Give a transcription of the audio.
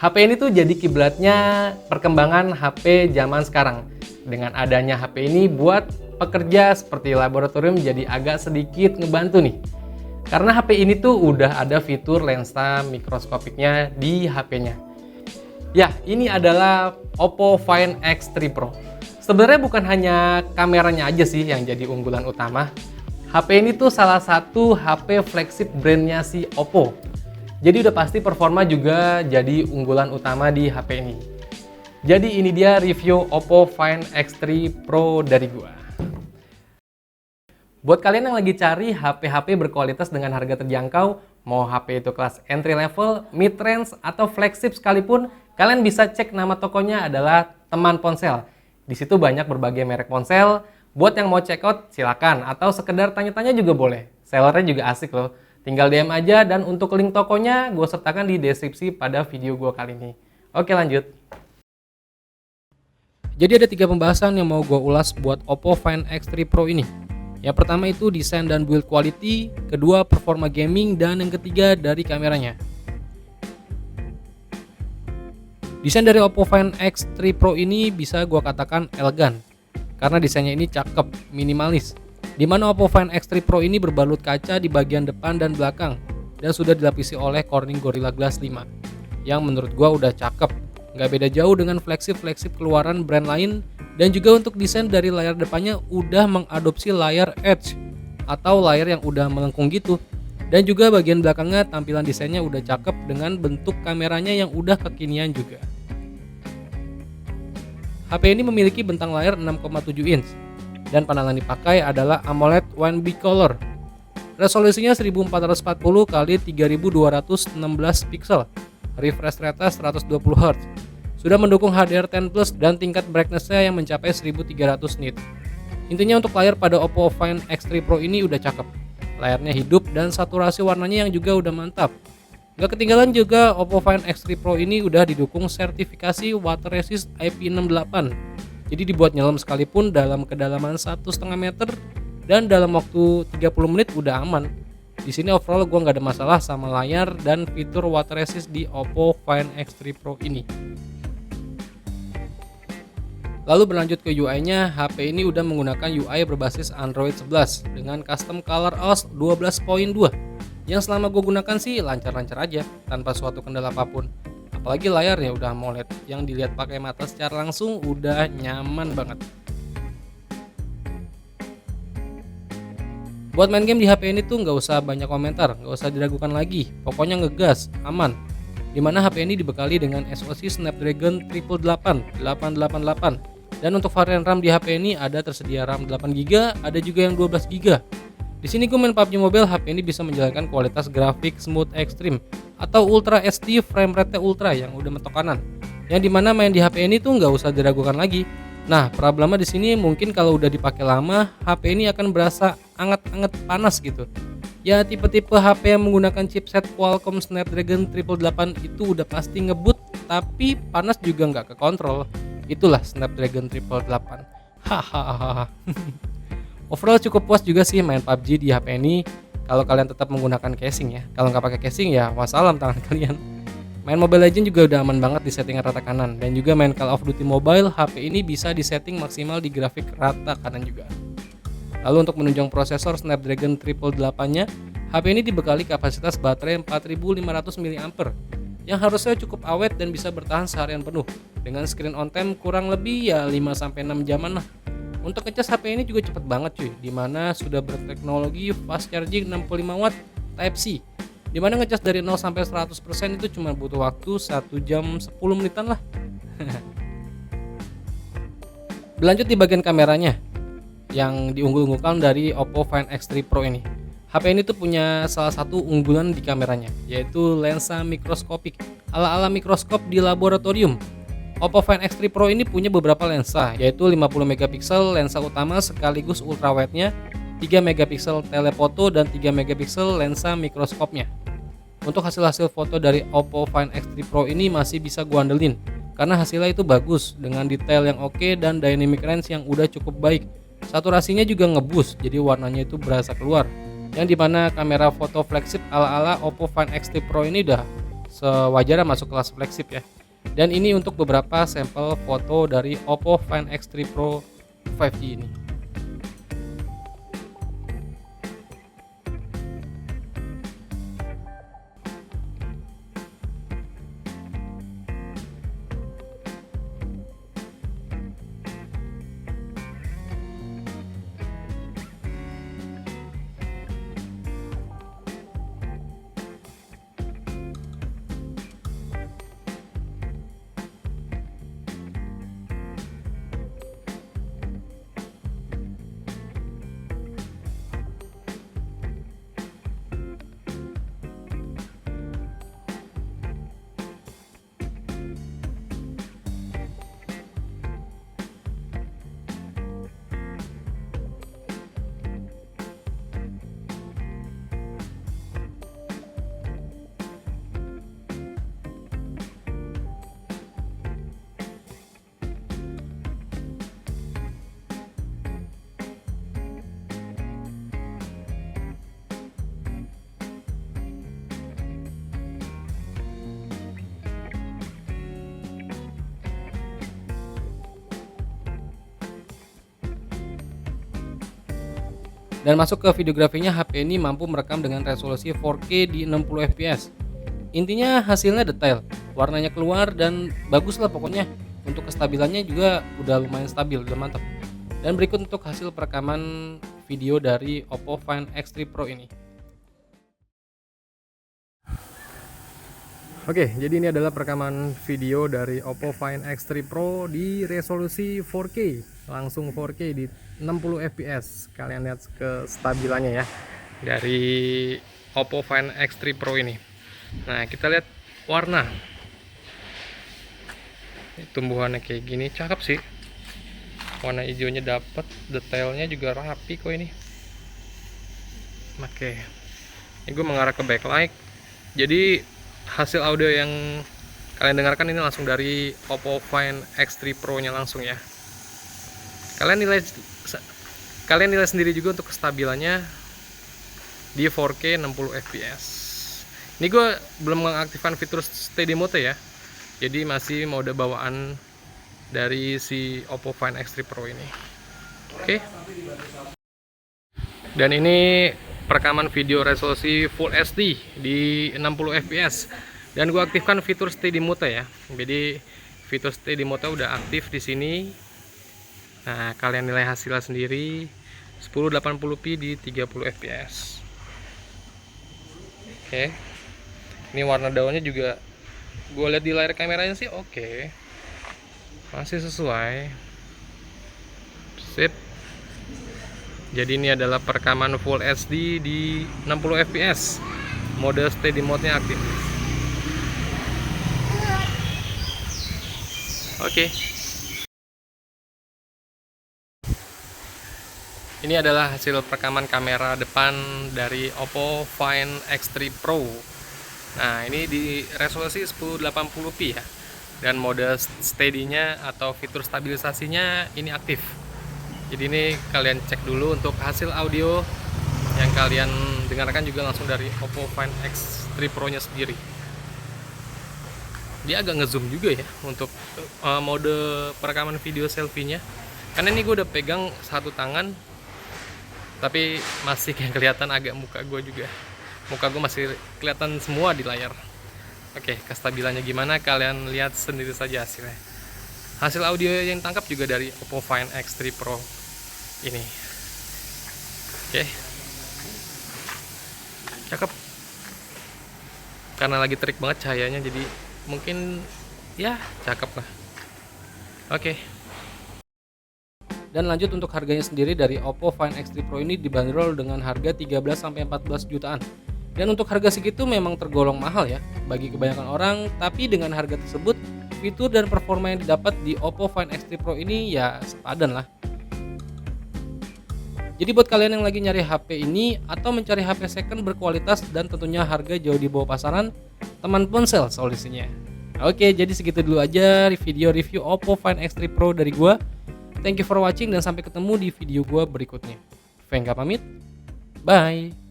HP ini tuh jadi kiblatnya perkembangan HP zaman sekarang. Dengan adanya HP ini buat pekerja seperti laboratorium jadi agak sedikit ngebantu nih. Karena HP ini tuh udah ada fitur lensa mikroskopiknya di HP-nya. Ya, ini adalah Oppo Find X3 Pro. Sebenarnya bukan hanya kameranya aja sih yang jadi unggulan utama. HP ini tuh salah satu HP flagship brandnya si Oppo. Jadi udah pasti performa juga jadi unggulan utama di HP ini. Jadi ini dia review Oppo Find X3 Pro dari gua. Buat kalian yang lagi cari HP-HP berkualitas dengan harga terjangkau, mau HP itu kelas entry level, mid range, atau flagship sekalipun, kalian bisa cek nama tokonya adalah Teman Ponsel. Di situ banyak berbagai merek ponsel. Buat yang mau check out silakan, atau sekedar tanya-tanya juga boleh. Sellernya juga asik loh. Tinggal DM aja, dan untuk link tokonya gue sertakan di deskripsi pada video gue kali ini. Oke, lanjut. Jadi ada 3 pembahasan yang mau gue ulas buat Oppo Find X3 Pro ini. Yang pertama itu desain dan build quality, kedua performa gaming, dan yang ketiga dari kameranya. Desain dari Oppo Find X3 Pro ini bisa gue katakan elegan, karena desainnya ini cakep, minimalis. Di mana Oppo Find X3 Pro ini berbalut kaca di bagian depan dan belakang dan sudah dilapisi oleh Corning Gorilla Glass 5 yang menurut gua udah cakep, nggak beda jauh dengan flagship keluaran brand lain. Dan juga untuk desain dari layar depannya udah mengadopsi layar edge atau layar yang udah melengkung gitu. Dan juga bagian belakangnya tampilan desainnya udah cakep dengan bentuk kameranya yang udah kekinian juga. HP ini memiliki bentang layar 6,7 inch dan panel yang dipakai adalah AMOLED One Bicolor. Resolusinya 1440 x 3216 pixel, refresh rate 120 Hz. Sudah mendukung HDR10+ dan tingkat brightness-nya yang mencapai 1300 nit. Intinya untuk layar pada Oppo Find X3 Pro ini udah cakep. Layarnya hidup dan saturasi warnanya yang juga udah mantap. Gak ketinggalan juga Oppo Find X3 Pro ini udah didukung sertifikasi water resist IP68. Jadi dibuat nyelam sekalipun dalam kedalaman 1,5 meter dan dalam waktu 30 menit udah aman. Di sini overall gue nggak ada masalah sama layar dan fitur water resist di Oppo Find X3 Pro ini. Lalu berlanjut ke UI-nya, HP ini udah menggunakan UI berbasis Android 11 dengan custom color OS 12.2 yang selama gue gunakan sih lancar-lancar aja tanpa suatu kendala apapun. Apalagi layarnya udah AMOLED yang dilihat pakai mata secara langsung udah nyaman banget. Buat main game di HP ini tuh nggak usah banyak komentar, nggak usah diragukan lagi, pokoknya ngegas, aman. Dimana HP ini dibekali dengan SoC Snapdragon 888 888 dan untuk varian RAM di HP ini ada tersedia RAM 8GB, ada juga yang 12GB. Di sini gue main PUBG Mobile, HP ini bisa menjalankan kualitas grafik smooth extreme atau Ultra HD frame rate ultra yang udah mentok kanan. Yang dimana main di HP ini tuh nggak usah diragukan lagi. Nah, problemnya di sini mungkin kalau udah dipakai lama, HP ini akan berasa anget-anget panas gitu. Ya tipe-tipe HP yang menggunakan chipset Qualcomm Snapdragon 888 itu udah pasti ngebut, tapi panas juga nggak kekontrol. Itulah Snapdragon 888. Hahaha. Overall cukup puas juga sih main PUBG di HP ini kalau kalian tetap menggunakan casing ya. Kalau nggak pakai casing ya wassalam tangan kalian. Main Mobile Legends juga udah aman banget di setting rata kanan, dan juga main Call of Duty Mobile HP ini bisa disetting maksimal di grafik rata kanan juga. Lalu untuk menunjang prosesor Snapdragon 888-nya, HP ini dibekali kapasitas baterai 4500 mAh yang harusnya cukup awet dan bisa bertahan seharian penuh dengan screen on time kurang lebih ya 5-6 jaman lah. Untuk ngecas HP ini juga cepet banget cuy, dimana sudah berteknologi fast charging 65 watt Type C, dimana ngecas dari 0 sampai 100% itu cuma butuh waktu 1 jam 10 menitan lah. Berlanjut di bagian kameranya yang diunggul-unggulkan dari Oppo Find X3 Pro ini. HP ini tuh punya salah satu unggulan di kameranya, yaitu lensa mikroskopik ala-ala mikroskop di laboratorium. Oppo Find X3 Pro ini punya beberapa lensa, yaitu 50 megapiksel lensa utama sekaligus ultrawide-nya, 3 megapiksel telefoto, dan 3 megapiksel lensa mikroskopnya. Untuk hasil-hasil foto dari Oppo Find X3 Pro ini masih bisa gua andelin, karena hasilnya itu bagus dengan detail yang oke dan dynamic range yang udah cukup baik. Saturasinya juga ngeboost, jadi warnanya itu berasa keluar. Yang dimana kamera foto flagship ala-ala Oppo Find X3 Pro ini udah sewajarnya masuk kelas flagship ya. Dan ini untuk beberapa sampel foto dari Oppo Find X3 Pro 5G ini. Dan masuk ke videografinya, HP ini mampu merekam dengan resolusi 4K di 60 fps. Intinya hasilnya detail, warnanya keluar dan bagus lah pokoknya. Untuk kestabilannya juga udah lumayan stabil, udah mantap. Dan berikut untuk hasil perekaman video dari Oppo Find X3 Pro ini. Oke, jadi ini adalah perekaman video dari Oppo Find X3 Pro di resolusi 4K, langsung 4K di 60 fps. Kalian lihat kestabilannya ya dari Oppo Find X3 Pro ini. Nah, kita lihat warna. Ini tumbuhannya kayak gini, cakep sih. Warna hijaunya dapat, detailnya juga rapi kok ini. Oke, ini gue mengarah ke backlight. Jadi hasil audio yang kalian dengarkan ini langsung dari Oppo Find X3 Pro nya langsung ya. Kalian nilai sendiri juga untuk kestabilannya di 4K 60 fps. Ini gue belum mengaktifkan fitur steady mode ya, jadi masih mode bawaan dari si Oppo Find X3 Pro ini. Oke. Dan ini perekaman video resolusi Full HD di 60 fps. Dan gue aktifkan fitur steady mode ya. Jadi fitur steady mode udah aktif di sini. Nah, kalian nilai hasilnya sendiri. 1080p di 30 fps. Oke. Ini warna daunnya juga gue lihat di layar kameranya sih oke. Masih sesuai. Sip. Jadi ini adalah perekaman Full HD di 60 fps. Mode steady mode-nya aktif. Oke. Ini adalah hasil perekaman kamera depan dari Oppo Find X3 Pro. Nah, ini di resolusi 1080p ya. Dan mode steady-nya atau fitur stabilisasinya ini aktif. Jadi ini kalian cek dulu untuk hasil audio yang kalian dengarkan juga langsung dari Oppo Find X3 Pro nya sendiri. Dia agak ngezoom juga ya untuk mode perekaman video selfie-nya. Karena ini gue udah pegang satu tangan, tapi masih kayak kelihatan agak muka gue juga. Muka gue masih kelihatan semua di layar. Oke, kestabilannya gimana kalian lihat sendiri saja hasilnya. Hasil audio yang tangkap juga dari Oppo Find X3 Pro ini. Oke. Cakep. Karena lagi terik banget cahayanya, jadi mungkin ya cakep lah. Oke. Dan lanjut untuk harganya sendiri dari Oppo Find X3 Pro ini dibanderol dengan harga 13-14 jutaan. Dan untuk harga segitu memang tergolong mahal ya bagi kebanyakan orang, tapi dengan harga tersebut fitur dan performa yang didapat di Oppo Find X3 Pro ini ya sepadan lah. Jadi buat kalian yang lagi nyari HP ini atau mencari HP second berkualitas dan tentunya harga jauh di bawah pasaran, teman ponsel solusinya. Oke, jadi segitu dulu aja video review Oppo Find X3 Pro dari gua. Thank you for watching dan sampai ketemu di video gua berikutnya. Venga pamit. Bye.